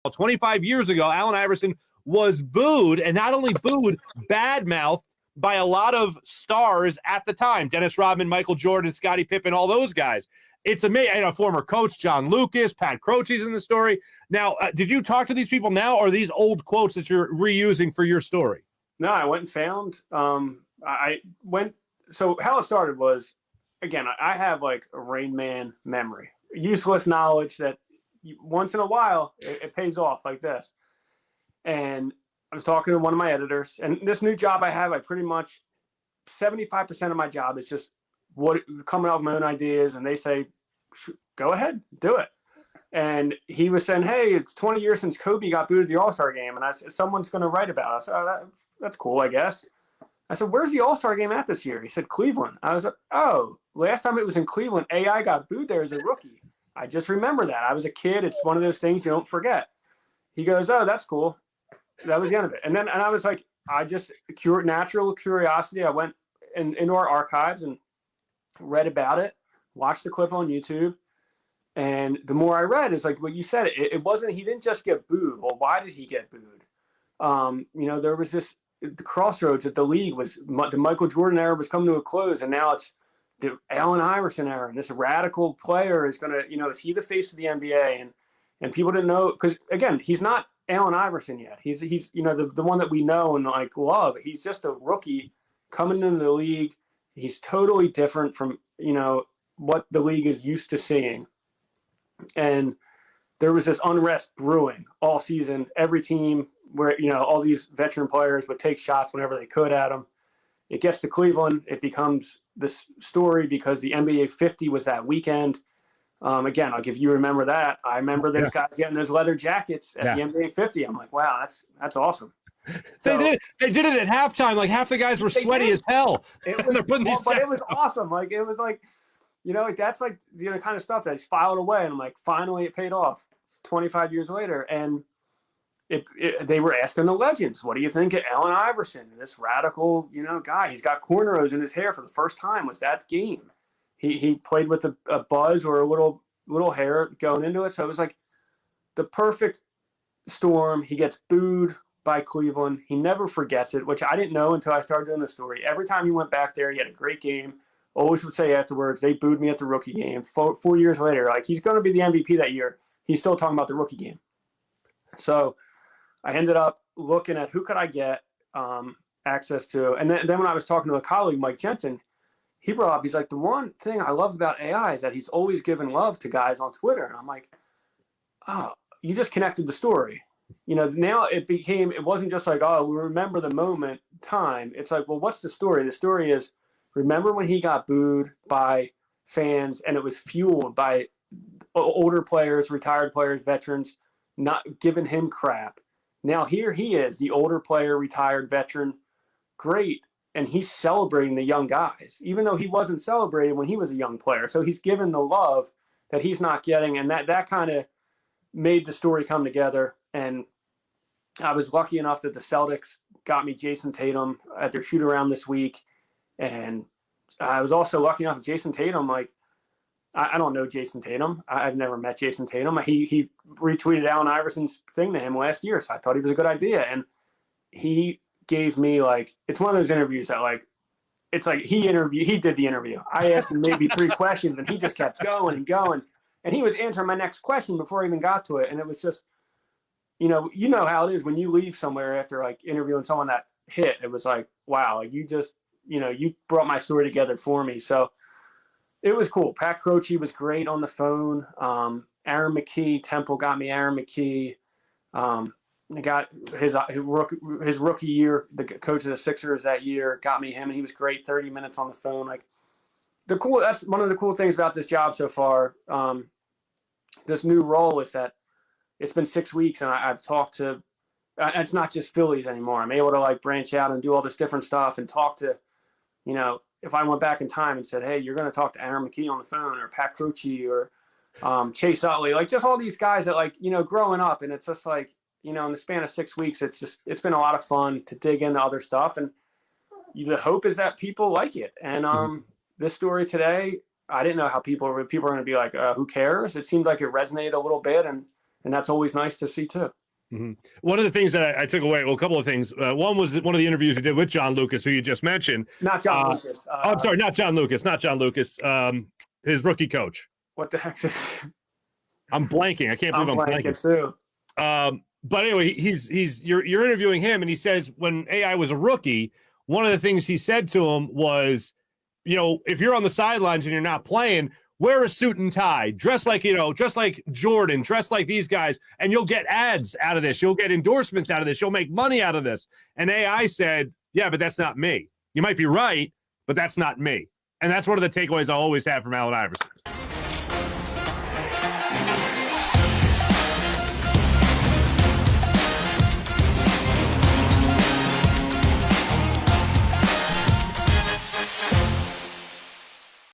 25 years ago, Allen Iverson was booed, and not only booed, bad-mouthed by a lot of stars at the time. Dennis Rodman, Michael Jordan, Scottie Pippen, all those guys. It's amazing. And a former coach, John Lucas, Pat Croce's in the story. Now, did you talk to these people now, or are these old quotes that you're reusing for your story? No, I went and found. So how it started was, again, I have like a Rain Man memory, useless knowledge that once in a while it pays off like this. And I was talking to one of my editors, and this new job I have, I pretty much 75% of my job is just coming up with my own ideas, and they say, go ahead, do it. And he was saying, hey, it's 20 years since Kobe got booed at the All-Star game. And I said, someone's going to write about it. I said, oh, that's cool, I guess. I said, where's the All-Star game at this year? He said, Cleveland. I was like, oh, last time it was in Cleveland, AI got booed there as a rookie. I just remember that. I was a kid. It's one of those things you don't forget. He goes, oh, that's cool. That was the end of it. And I was like, natural curiosity. I went into our archives and read about it, watched the clip on YouTube. And the more I read, it's like what you said. It wasn't, he didn't just get booed. Well, why did he get booed? There was the crossroads that the league was, the Michael Jordan era was coming to a close, and now it's the Allen Iverson era, and this radical player is going to, is he the face of the NBA? And people didn't know, because again, he's not Allen Iverson yet. He's the one that we know and like love. He's just a rookie coming into the league. He's totally different from, what the league is used to seeing. And there was this unrest brewing all season. Every team where, all these veteran players would take shots whenever they could at him. It gets to Cleveland. It becomes this story because the NBA 50 was that weekend. Again, like if you remember that, I remember those guys getting those leather jackets at the NBA 50. I'm like, wow, that's awesome. So, they did it at halftime. Like half the guys were sweaty as hell. It was awesome. Like it was like, that's like the kind of stuff that I filed away, and I'm like, finally it paid off 25 years later. And they were asking the legends, what do you think of Allen Iverson, this radical, guy? He's got cornrows in his hair for the first time. Was that game? He played with a buzz or a little hair going into it. So it was like the perfect storm. He gets booed by Cleveland. He never forgets it, which I didn't know until I started doing the story. Every time he went back there, he had a great game. Always would say afterwards, they booed me at the rookie game. 4 years later, like he's going to be the MVP that year. He's still talking about the rookie game. So I ended up looking at who could I get access to. And then when I was talking to a colleague, Mike Jensen, he brought up, he's like, the one thing I love about AI is that he's always given love to guys on Twitter. And I'm like, oh, you just connected the story. Now it wasn't just like, oh, we remember the moment, time. It's like, well, what's the story? The story is, remember when he got booed by fans, and it was fueled by older players, retired players, veterans, not giving him crap. Now here he is, the older player, retired veteran, great. And he's celebrating the young guys, even though he wasn't celebrated when he was a young player. So he's given the love that he's not getting. And that kind of made the story come together. And I was lucky enough that the Celtics got me Jayson Tatum at their shoot around this week. And I was also lucky enough that Jayson Tatum, like, I don't know Jayson Tatum. I've never met Jayson Tatum. He retweeted Allen Iverson's thing to him last year. So I thought he was a good idea. And he gave me, like, it's one of those interviews that, like, it's like he did the interview. I asked him maybe 3 questions, and he just kept going and going. And he was answering my next question before I even got to it. And it was just, you know how it is when you leave somewhere after, like, interviewing someone that hit. It was like, wow, like, you just, you brought my story together for me. So it was cool. Pat Croce was great on the phone. Aaron McKee, Temple got me Aaron McKee. I got his rookie year, the coach of the Sixers that year, got me him, and he was great. 30 minutes on the phone. Like, that's one of the cool things about this job so far. This new role is that it's been 6 weeks, and I've talked to. It's not just Phillies anymore. I'm able to, like, branch out and do all this different stuff and talk to, if I went back in time and said, hey, you're going to talk to Aaron McKee on the phone, or Pat Croce, or Chase Utley, like, just all these guys that, like, growing up, and it's just like, in the span of 6 weeks, it's been a lot of fun to dig into other stuff. And the hope is that people like it. And this story today, I didn't know how people are going to be like, who cares? It seemed like it resonated a little bit. And And that's always nice to see too. Mm-hmm. One of the things that I took away, well, a couple of things. One was one of the interviews you did with John Lucas, who you just mentioned. Not John Lucas. I'm sorry, not John Lucas. His rookie coach. What the heck is this? I'm blanking. I can't believe I'm blanking too. But anyway, you're interviewing him, and he says when AI was a rookie, one of the things he said to him was, if you're on the sidelines and you're not playing, wear a suit and tie, dress like Jordan, dress like these guys, and you'll get ads out of this. You'll get endorsements out of this. You'll make money out of this. And AI said, yeah, but that's not me. You might be right, but that's not me. And that's one of the takeaways I always have from Allen Iverson.